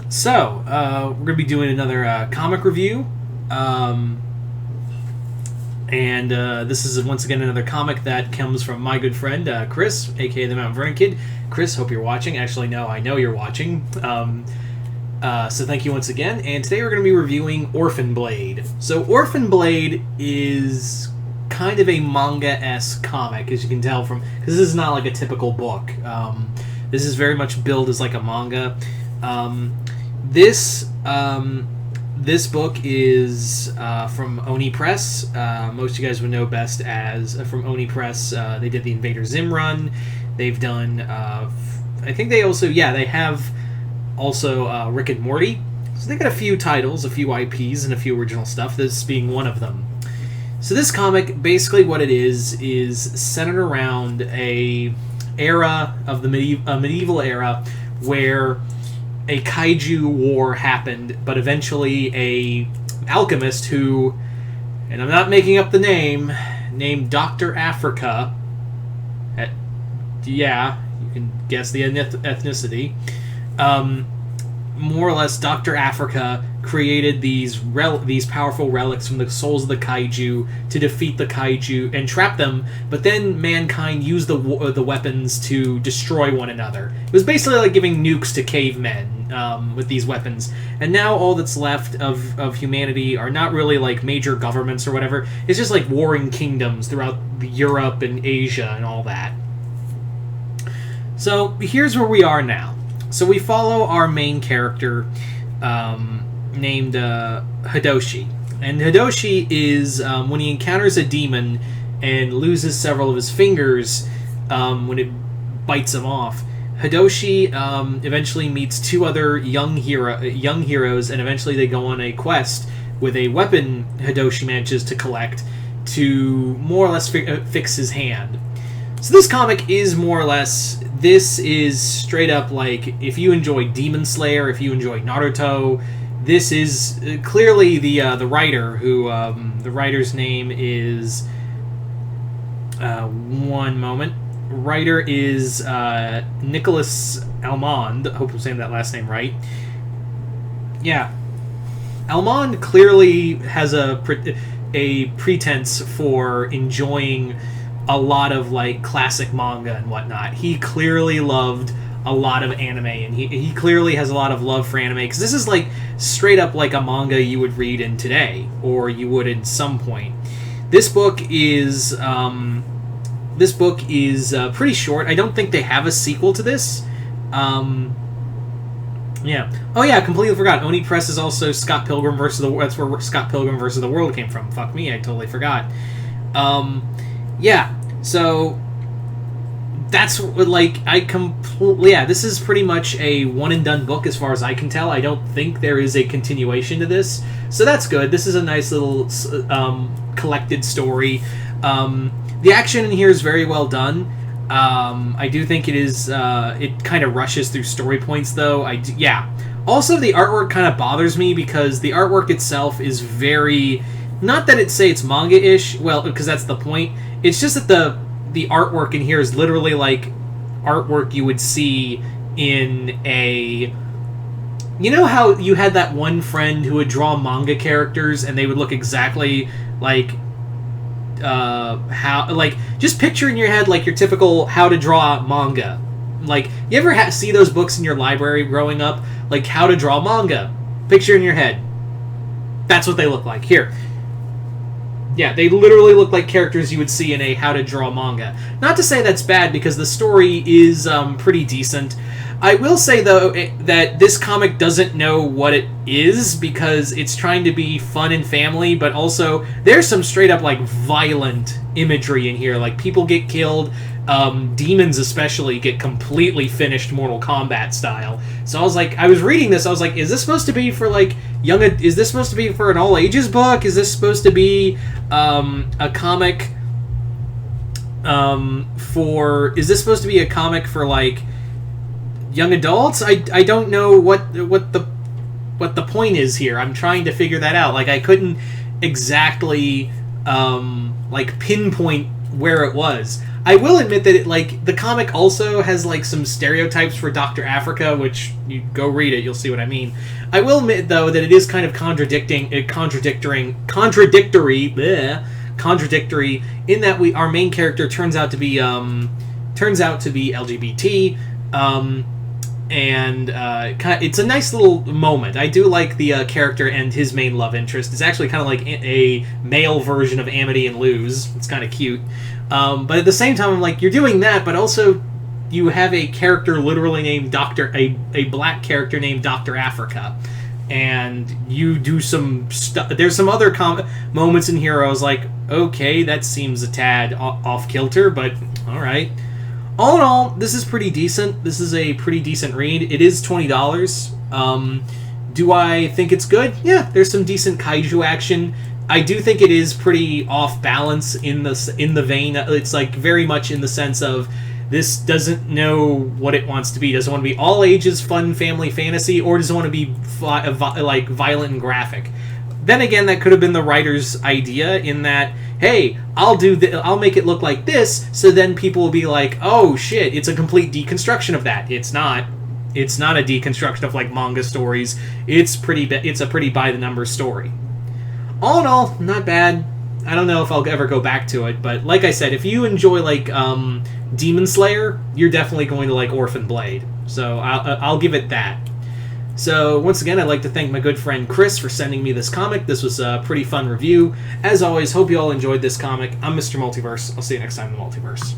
So, we're going to be doing another comic review. And this is once again another comic that comes from my good friend, Chris, aka the Mount Vernon Kid. Chris, hope you're watching. Actually, no, I know you're watching. So thank you once again. And today we're going to be reviewing Orphan Blade. So Orphan Blade is kind of a manga-esque comic, as you can tell from... because this is not like a typical book. This is very much billed as like a manga. This book is from Oni Press. Most of you guys would know best as from Oni Press. They did the Invader Zim run. They've done... I think they also... yeah, they have also Rick and Morty. So they got a few titles, a few IPs, and a few original stuff, this being one of them. So this comic, basically what it is centered around a era of the medieval era where a kaiju war happened, but eventually a alchemist who, and I'm not making up the name, named Dr. Africa, yeah, you can guess the ethnicity, more or less Dr. Africa created these powerful relics from the souls of the kaiju to defeat the kaiju and trap them, but then mankind used the weapons to destroy one another. It was basically like giving nukes to cavemen with these weapons. And now all that's left of humanity are not really like major governments or whatever. It's just like warring kingdoms throughout Europe and Asia and all that. So here's where we are now. So we follow our main character, named Hidoshi. And Hidoshi is, when he encounters a demon and loses several of his fingers when it bites him off, Hidoshi eventually meets two other young heroes, and eventually they go on a quest with a weapon Hidoshi manages to collect to more or less fix his hand. So this comic is more or less... this is straight up like, if you enjoy Demon Slayer, if you enjoy Naruto, this is clearly the writer, who the writer's name is one moment. Writer is Nicholas Almond. I hope I'm saying that last name right. Yeah, Almond clearly has a pretense for enjoying a lot of like classic manga and whatnot. He clearly loved a lot of anime, and he clearly has a lot of love for anime, because this is like straight up like a manga you would read in today, or you would at some point. This book is pretty short. I don't think they have a sequel to this. Yeah. Oh yeah, completely forgot. Oni Press is also Scott Pilgrim versus the... that's where Scott Pilgrim versus the World came from. Fuck me, I totally forgot. Yeah. So that's what, like, yeah, this is pretty much a one and done book as far as I can tell. I don't think there is a continuation to this, so that's good. This is a nice little collected story. The action in here is very well done. I do think it is it kind of rushes through story points though. Yeah. Also, the artwork kind of bothers me, because the artwork itself is very... not that it's manga-ish, well, because that's the point. It's just that the artwork in here is literally like artwork you would see in a... you know how you had that one friend who would draw manga characters and they would look exactly like... how... like, just picture in your head like your typical how to draw manga. Like, you ever see those books in your library growing up? Like, how to draw manga. Picture in your head. That's what they look like. Here. Yeah, they literally look like characters you would see in a how to draw manga. Not to say that's bad, because the story is pretty decent. I will say, though, that this comic doesn't know what it is, because it's trying to be fun and family, but also there's some straight up like violent imagery in here. Like, people get killed, demons especially get completely finished Mortal Kombat style. So I was reading this, I was like, is this supposed to be for like young? Is this supposed to be for an all ages book? Is this supposed to be a comic is this supposed to be a comic for like young adults? I don't know what the point is here. I'm trying to figure that out. Like, I couldn't exactly like pinpoint where it was. I will admit that the comic also has like some stereotypes for Dr. Africa, which you go read it, you'll see what I mean. I will admit though that it is kind of contradictory in that our main character turns out to be LGBT, and it's a nice little moment. I do like the character and his main love interest. It's actually kind of like a male version of Amity and Luz. It's kind of cute. But at the same time, I'm like, you're doing that, but also you have a character literally named a black character named Dr. Africa. And you do some stuff. There's some other moments in here I was like, okay, that seems a tad off-kilter, but alright. All in all, this is pretty decent. This is a pretty decent read. It is $20. Do I think it's good? Yeah, there's some decent kaiju action. I do think it is pretty off balance in the vein. It's like very much in the sense of this doesn't know what it wants to be. Does it want to be all ages, fun, family, fantasy, or does it want to be like violent and graphic? Then again, that could have been the writer's idea in that, hey, I'll make it look like this, so then people will be like, oh shit, it's a complete deconstruction of that. It's not. It's not a deconstruction of like manga stories. It's a pretty by the numbers story. All in all, not bad. I don't know if I'll ever go back to it, but like I said, if you enjoy like Demon Slayer, you're definitely going to like Orphan Blade. So I'll give it that. So once again, I'd like to thank my good friend Chris for sending me this comic. This was a pretty fun review. As always, hope you all enjoyed this comic. I'm Mr. Multiverse. I'll see you next time in the Multiverse.